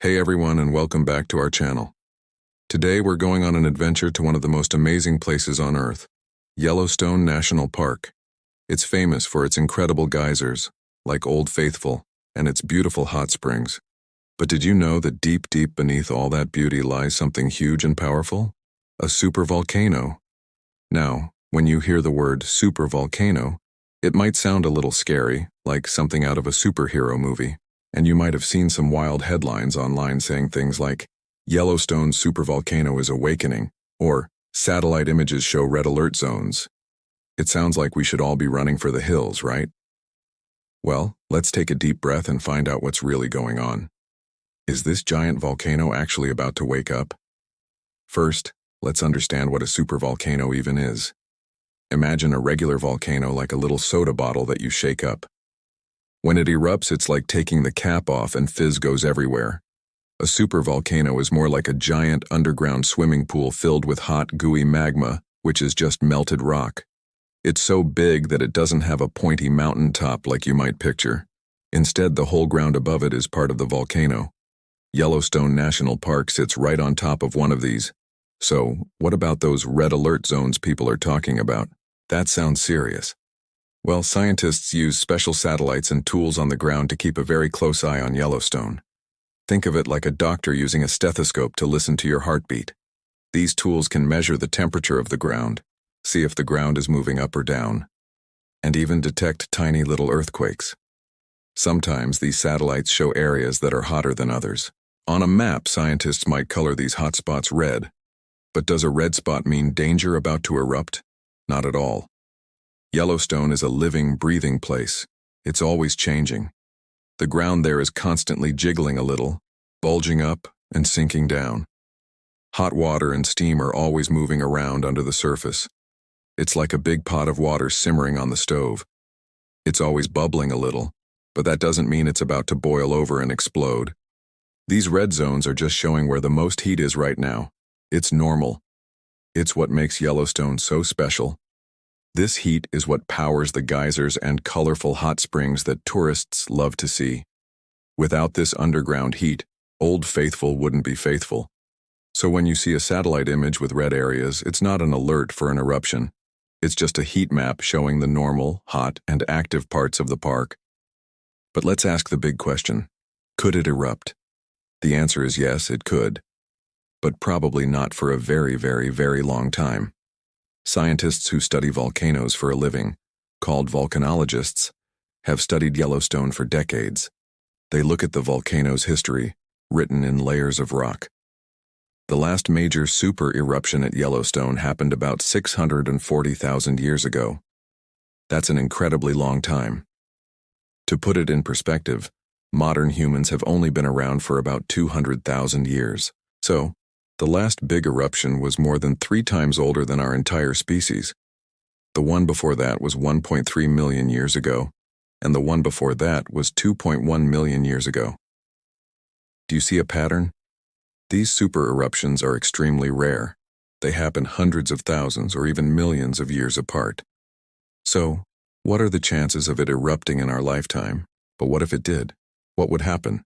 Hey everyone, and welcome back to our channel. Today we're going on an adventure to one of the most amazing places on Earth, Yellowstone National Park. It's famous for its incredible geysers, like Old Faithful, and its beautiful hot springs. But did you know that deep beneath all that beauty lies something huge and powerful? A supervolcano. Now, when you hear the word supervolcano, it might sound a little scary, like something out of a superhero movie. And you might have seen some wild headlines online saying things like, Yellowstone Supervolcano is awakening, or satellite images show red alert zones. It sounds like we should all be running for the hills, right? Well, let's take a deep breath and find out what's really going on. Is this giant volcano actually about to wake up? First, let's understand what a supervolcano even is. Imagine a regular volcano like a little soda bottle that you shake up. When it erupts, it's like taking the cap off and fizz goes everywhere. A supervolcano is more like a giant underground swimming pool filled with hot, gooey magma, which is just melted rock. It's so big that it doesn't have a pointy mountain top like you might picture. Instead, the whole ground above it is part of the volcano. Yellowstone National Park sits right on top of one of these. So, what about those red alert zones people are talking about? That sounds serious. Well, scientists use special satellites and tools on the ground to keep a very close eye on Yellowstone. Think of it like a doctor using a stethoscope to listen to your heartbeat. These tools can measure the temperature of the ground, see if the ground is moving up or down, and even detect tiny little earthquakes. Sometimes these satellites show areas that are hotter than others. On a map, scientists might color these hotspots red. But does a red spot mean danger about to erupt? Not at all. Yellowstone is a living, breathing place. It's always changing. The ground there is constantly jiggling a little, bulging up and sinking down. Hot water and steam are always moving around under the surface. It's like a big pot of water simmering on the stove. It's always bubbling a little, but that doesn't mean it's about to boil over and explode. These red zones are just showing where the most heat is right now. It's normal. It's what makes Yellowstone so special. This heat is what powers the geysers and colorful hot springs that tourists love to see. Without this underground heat, Old Faithful wouldn't be faithful. So when you see a satellite image with red areas, it's not an alert for an eruption. It's just a heat map showing the normal, hot, and active parts of the park. But let's ask the big question. Could it erupt? The answer is yes, it could. But probably not for a very long time. Scientists who study volcanoes for a living, called volcanologists, have studied Yellowstone for decades. They look at the volcano's history, written in layers of rock. The last major super-eruption at Yellowstone happened about 640,000 years ago. That's an incredibly long time. To put it in perspective, modern humans have only been around for about 200,000 years. So, the last big eruption was more than 3 times older than our entire species. The one before that was 1.3 million years ago, and the one before that was 2.1 million years ago. Do you see a pattern? These super-eruptions are extremely rare. They happen hundreds of thousands or even millions of years apart. So, what are the chances of it erupting in our lifetime? But what if it did? What would happen?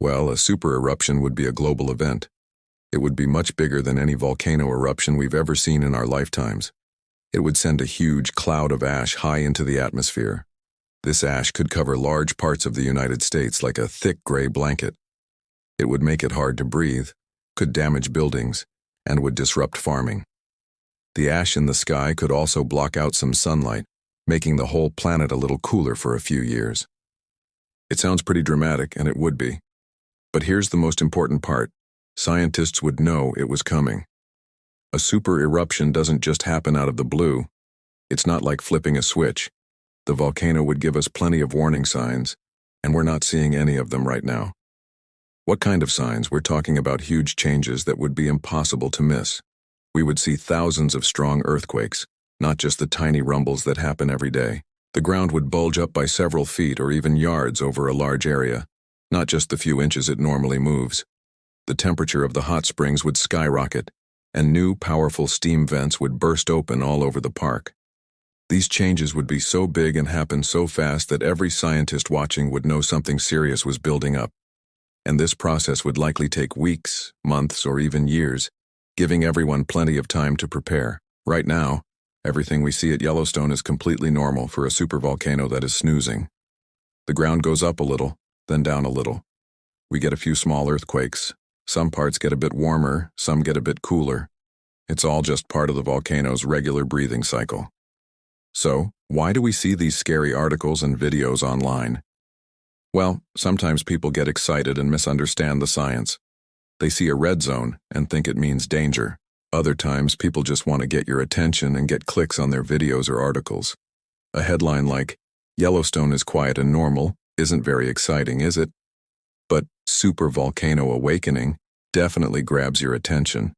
Well, a super-eruption would be a global event. It would be much bigger than any volcano eruption we've ever seen in our lifetimes. It would send a huge cloud of ash high into the atmosphere. This ash could cover large parts of the United States like a thick gray blanket. It would make it hard to breathe, could damage buildings, and would disrupt farming. The ash in the sky could also block out some sunlight, making the whole planet a little cooler for a few years. It sounds pretty dramatic, and it would be. But here's the most important part. Scientists would know it was coming. A super-eruption doesn't just happen out of the blue. It's not like flipping a switch. The volcano would give us plenty of warning signs, and we're not seeing any of them right now. What kind of signs? We're talking about huge changes that would be impossible to miss. We would see thousands of strong earthquakes, not just the tiny rumbles that happen every day. The ground would bulge up by several feet or even yards over a large area, not just the few inches it normally moves. The temperature of the hot springs would skyrocket, and new, powerful steam vents would burst open all over the park. These changes would be so big and happen so fast that every scientist watching would know something serious was building up. and this process would likely take weeks, months, or even years, giving everyone plenty of time to prepare. Right now, everything we see at Yellowstone is completely normal for a supervolcano that is snoozing. The ground goes up a little, then down a little. We get a few small earthquakes. Some parts get a bit warmer, some get a bit cooler. It's all just part of the volcano's regular breathing cycle. So, why do we see these scary articles and videos online? Well, sometimes people get excited and misunderstand the science. They see a red zone and think it means danger. Other times, people just want to get your attention and get clicks on their videos or articles. A headline like, "Yellowstone is quiet and normal," isn't very exciting, is it? But "Supervolcano awakening" definitely grabs your attention.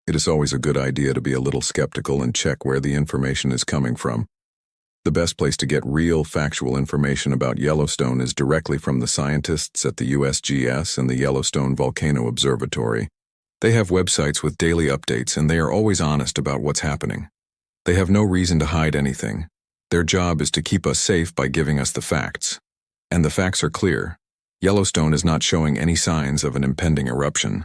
It is always a good idea to be a little skeptical and check where the information is coming from. The best place to get real, factual information about Yellowstone is directly from the scientists at the USGS and the Yellowstone Volcano Observatory. They have websites with daily updates, and they are always honest about what's happening. They have no reason to hide anything. Their job is to keep us safe by giving us the facts. And the facts are clear. Yellowstone is not showing any signs of an impending eruption.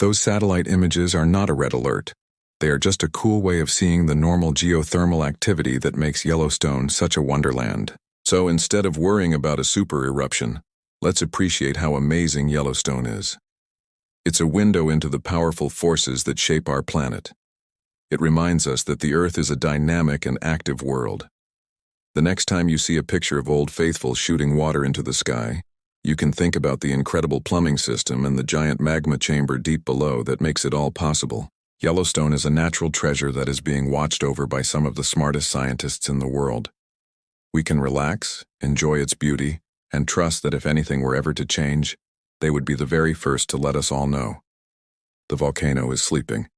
Those satellite images are not a red alert. They are just a cool way of seeing the normal geothermal activity that makes Yellowstone such a wonderland. So instead of worrying about a super-eruption, let's appreciate how amazing Yellowstone is. It's a window into the powerful forces that shape our planet. It reminds us that the Earth is a dynamic and active world. The next time you see a picture of Old Faithful shooting water into the sky, you can think about the incredible plumbing system and the giant magma chamber deep below that makes it all possible. Yellowstone is a natural treasure that is being watched over by some of the smartest scientists in the world. We can relax, enjoy its beauty, and trust that if anything were ever to change, they would be the very first to let us all know. The volcano is sleeping,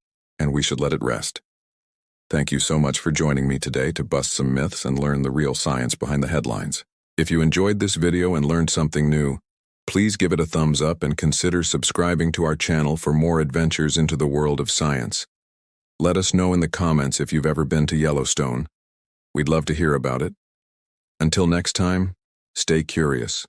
and we should let it rest. Thank you so much for joining me today to bust some myths and learn the real science behind the headlines. If you enjoyed this video and learned something new, please give it a thumbs up and consider subscribing to our channel for more adventures into the world of science. Let us know in the comments if you've ever been to Yellowstone. We'd love to hear about it. Until next time, stay curious.